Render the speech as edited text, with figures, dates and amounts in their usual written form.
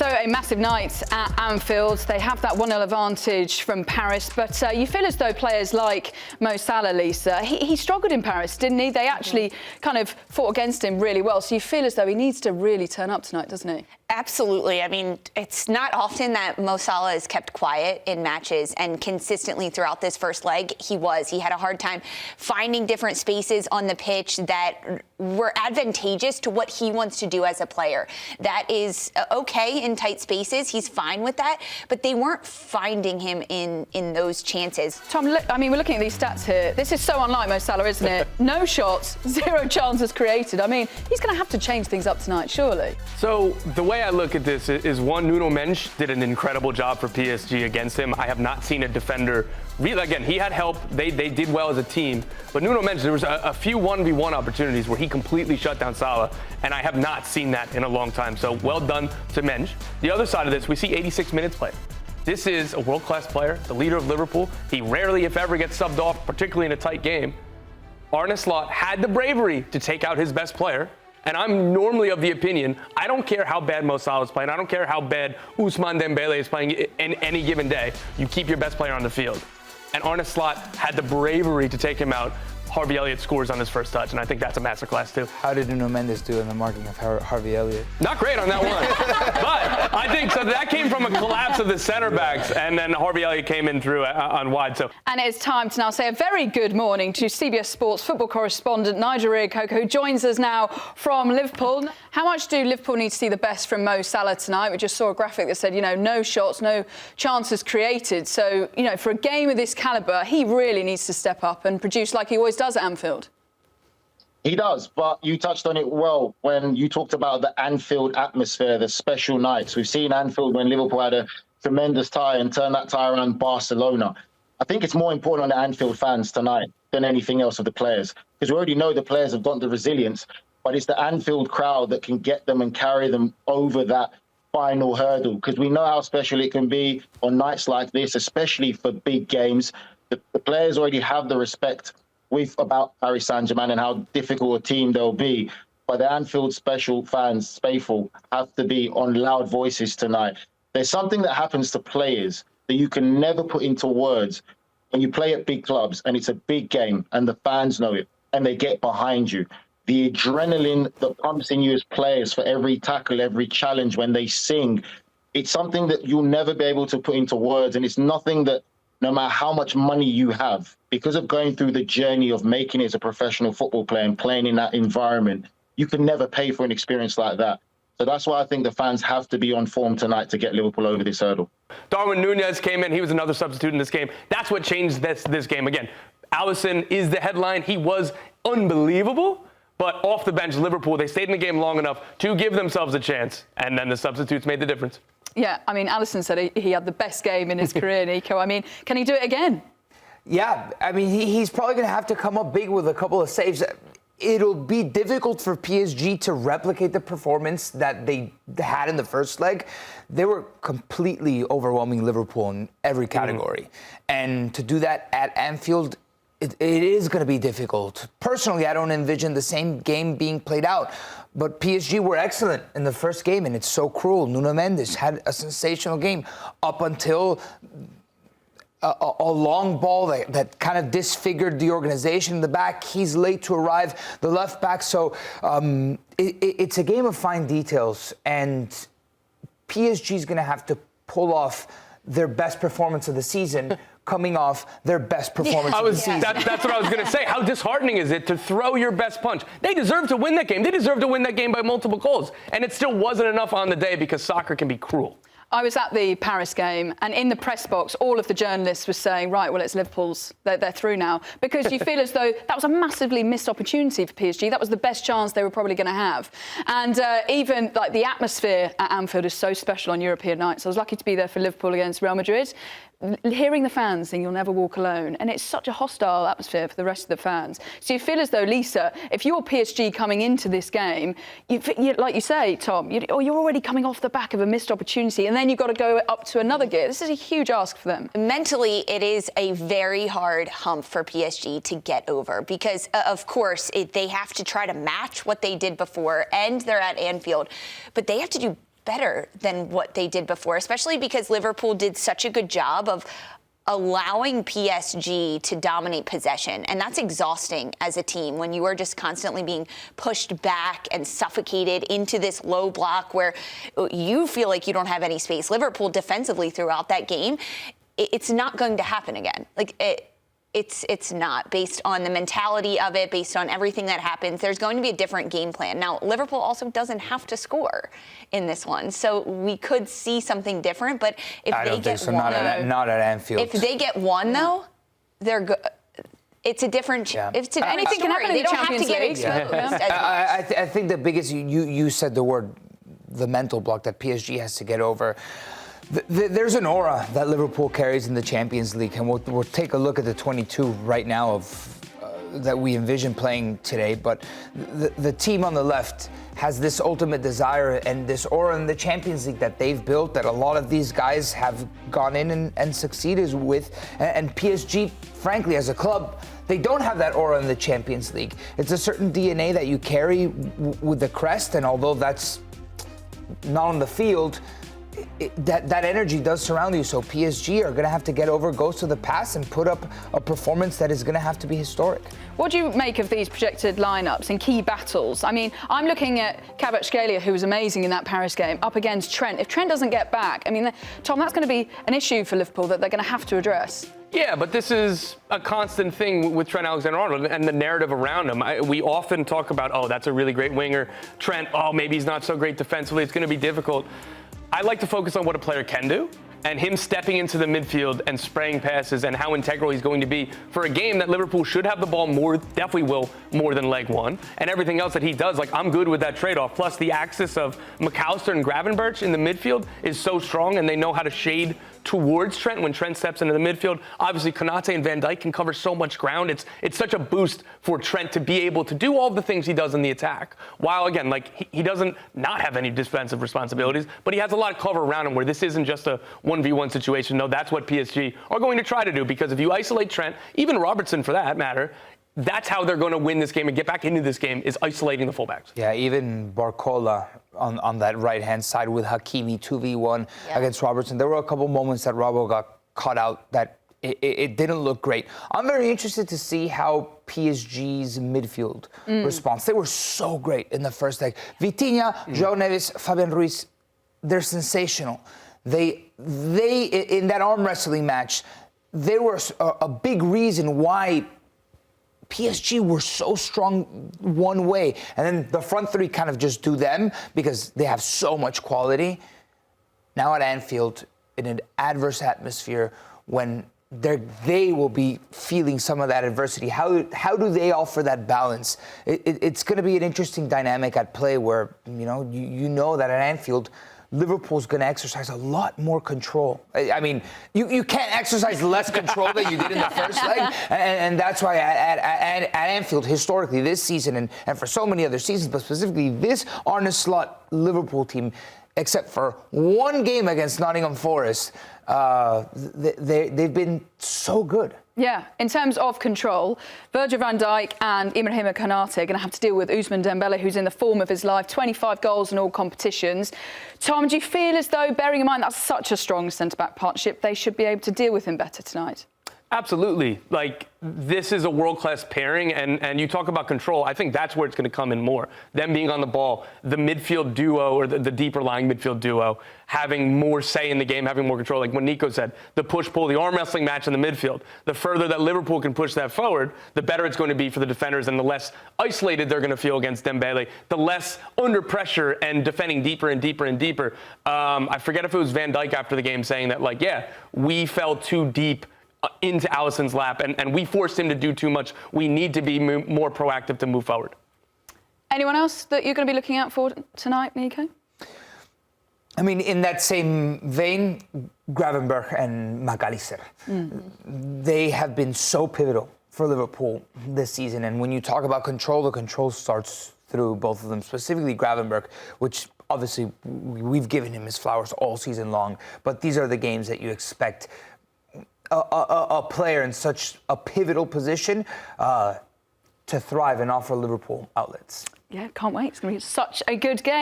So a massive night at Anfield. They have that 1-0 advantage from Paris, but you feel as though players like Mo Salah, Lisa, he struggled in Paris, didn't he? They actually kind of fought against him really well. So you feel as though he needs to really turn up tonight, doesn't he? Absolutely. I mean, it's not often that Mo Salah is kept quiet in matches, and consistently throughout this first leg, he had a hard time finding different spaces on the pitch that were advantageous to what he wants to do as a player. That is okay in tight spaces. He's fine with that, but they weren't finding him in those chances. Tom, I mean, we're looking at these stats here. This is so unlike Mo Salah, isn't it? No shots, 0 chances created. I mean, he's going to have to change things up tonight, surely. So the way I look at this is one, Nuno Mendes did an incredible job for PSG against him. I have not seen a defender really, again, he had help. They did well as a team. But Nuno Mendes, there was a few 1v1 opportunities where he completely shut down Salah, and I have not seen that in a long time. So well done to Mendes. The other side of this, we see 86 minutes played. This is a world-class player, the leader of Liverpool. He rarely, if ever, gets subbed off, particularly in a tight game. Arne Slot had the bravery to take out his best player. And I'm normally of the opinion, I don't care how bad Mo Salah is playing. I don't care how bad Ousmane Dembélé is playing in any given day. You keep your best player on the field. And Arne Slot had the bravery to take him out. Harvey Elliott scores on his first touch, and I think that's a masterclass too. How did Nuno Mendes do in the marking of Harvey Elliott? Not great on that one. But I think so that came from a collapse of the center backs, and then Harvey Elliott came in through on wide. So. And it's time to now say a very good morning to CBS Sports football correspondent Nigel Reo-Coker, who joins us now from Liverpool. How much do Liverpool need to see the best from Mo Salah tonight? We just saw a graphic that said, no shots, no chances created. So, for a game of this calibre, he really needs to step up and produce like he always does at Anfield. He does, but you touched on it well when you talked about the Anfield atmosphere, the special nights. We've seen Anfield when Liverpool had a tremendous tie and turned that tie around Barcelona. I think it's more important on the Anfield fans tonight than anything else of the players, because we already know the players have got the resilience, but it's the Anfield crowd that can get them and carry them over that final hurdle, because we know how special it can be on nights like this, especially for big games. The players already have the respect about Paris Saint-Germain and how difficult a team they'll be. But the Anfield special fans, faithful, have to be on loud voices tonight. There's something that happens to players that you can never put into words when you play at big clubs and it's a big game and the fans know it and they get behind you. The adrenaline that pumps in you as players for every tackle, every challenge when they sing, it's something that you'll never be able to put into words. And it's nothing that, no matter how much money you have, because of going through the journey of making it as a professional football player and playing in that environment, you can never pay for an experience like that. So that's why I think the fans have to be on form tonight to get Liverpool over this hurdle. Darwin Núñez came in. He was another substitute in this game. That's what changed this game. Again, Alisson is the headline. He was unbelievable. But off the bench, Liverpool, they stayed in the game long enough to give themselves a chance. And then the substitutes made the difference. Yeah, I mean, Alisson said he had the best game in his career, Nico. I mean, can he do it again? Yeah, I mean, he's probably going to have to come up big with a couple of saves. It'll be difficult for PSG to replicate the performance that they had in the first leg. They were completely overwhelming Liverpool in every category. And to do that at Anfield, it is going to be difficult. Personally, I don't envision the same game being played out. But PSG were excellent in the first game, and it's so cruel. Nuno Mendes had a sensational game up until a long ball that kind of disfigured the organization in the back. He's late to arrive, the left back. So it's a game of fine details, and PSG is going to have to pull off their best performance of the season, coming off their best performance of the season. That's what I was going to say. How disheartening is it to throw your best punch? They deserve to win that game. They deserve to win that game by multiple goals. And it still wasn't enough on the day because soccer can be cruel. I was at the Paris game, and in the press box, all of the journalists were saying, right, well, it's Liverpool's, they're through now. Because you feel as though that was a massively missed opportunity for PSG. That was the best chance they were probably going to have. And even, like, the atmosphere at Anfield is so special on European nights. I was lucky to be there for Liverpool against Real Madrid. Hearing the fans sing "You'll Never Walk Alone," and it's such a hostile atmosphere for the rest of the fans. So you feel as though, Lisa, if you're PSG coming into this game, like you say, Tom, you're already coming off the back of a missed opportunity, and then you've got to go up to another gear. This is a huge ask for them. Mentally, it is a very hard hump for PSG to get over because, of course, they have to try to match what they did before, and they're at Anfield, but they have to do better than what they did before, especially because Liverpool did such a good job of allowing PSG to dominate possession. And that's exhausting as a team when you are just constantly being pushed back and suffocated into this low block where you feel like you don't have any space. Liverpool defensively throughout that game, it's not going to happen again. It's not, based on the mentality of it, based on everything that happens. There's going to be a different game plan. Now, Liverpool also doesn't have to score in this one, so we could see something different. But if they get one, not at Anfield. If they get one, though, they're it's a different. Yeah. It's a Anything can happen in They the don't have to Champions get League. exposed. I think the biggest, you said the word, the mental block that PSG has to get over. There's an aura that Liverpool carries in the Champions League, and we'll take a look at the 22 right now of that we envision playing today. But the team on the left has this ultimate desire and this aura in the Champions League that they've built, that a lot of these guys have gone in and succeeded with. And PSG, frankly, as a club, they don't have that aura in the Champions League. It's a certain DNA that you carry with the crest, and although that's not on the field, that energy does surround you. So PSG are going to have to get over ghosts of the past and put up a performance that is going to have to be historic. What do you make of these projected lineups in key battles? I mean, I'm looking at Kvaratskhelia, who was amazing in that Paris game, up against Trent. If Trent doesn't get back, I mean, Tom, that's going to be an issue for Liverpool that they're going to have to address. Yeah, but this is a constant thing with Trent Alexander-Arnold and the narrative around him. We often talk about, oh, that's a really great winger. Trent, oh, maybe he's not so great defensively. It's going to be difficult. I like to focus on what a player can do, and him stepping into the midfield and spraying passes and how integral he's going to be for a game that Liverpool should have the ball more, definitely will, more than leg one. And everything else that he does, like, I'm good with that trade-off. Plus, the axis of McAllister and Gravenberch in the midfield is so strong, and they know how to shade towards Trent when Trent steps into the midfield. Obviously, Konaté and Van Dijk can cover so much ground. It's such a boost for Trent to be able to do all the things he does in the attack. While, again, like, he doesn't not have any defensive responsibilities, but he has a lot of cover around him where this isn't just a 1v1 situation. No, that's what PSG are going to try to do, because if you isolate Trent, even Robertson for that matter, that's how they're going to win this game and get back into this game, is isolating the fullbacks. Yeah, even Barcola on that right-hand side with Hakimi 2v1 against Robertson. There were a couple moments that Robbo got caught out that it didn't look great. I'm very interested to see how PSG's midfield responds. They were so great in the first leg. Vitinha, João Neves, Fabian Ruiz, they're sensational. They in that arm wrestling match, they were a big reason why PSG were so strong one way, and then the front three kind of just do them because they have so much quality. Now at Anfield, in an adverse atmosphere, when they will be feeling some of that adversity, how do they offer that balance? It's going to be an interesting dynamic at play where you know that at Anfield, Liverpool's going to exercise a lot more control. I mean, you can't exercise less control than you did in the first leg. And that's why at Anfield, historically, this season, and for so many other seasons, but specifically this Arne Slot Liverpool team, except for one game against Nottingham Forest, they've been so good. Yeah, in terms of control, Virgil van Dijk and Ibrahima Konaté are going to have to deal with Ousmane Dembélé, who's in the form of his life, 25 goals in all competitions. Tom, do you feel as though, bearing in mind that's such a strong centre-back partnership, they should be able to deal with him better tonight? Absolutely. Like, this is a world-class pairing, and you talk about control. I think that's where it's going to come in more. Them being on the ball, the midfield duo, or the deeper-lying midfield duo, having more say in the game, having more control. Like what Nico said, the push-pull, the arm wrestling match in the midfield. The further that Liverpool can push that forward, the better it's going to be for the defenders, and the less isolated they're going to feel against Dembélé, the less under pressure and defending deeper and deeper and deeper. I forget if it was Van Dijk after the game saying that, like, yeah, we fell too deep into Alisson's lap, and we forced him to do too much. We need to be more proactive to move forward. Anyone else that you're going to be looking out for tonight, Nico? I mean, in that same vein, Gravenberch and McAllister, they have been so pivotal for Liverpool this season. And when you talk about control, the control starts through both of them, specifically Gravenberch, which obviously we've given him his flowers all season long. But these are the games that you expect a player in such a pivotal position to thrive and offer Liverpool outlets. Yeah, can't wait. It's going to be such a good game.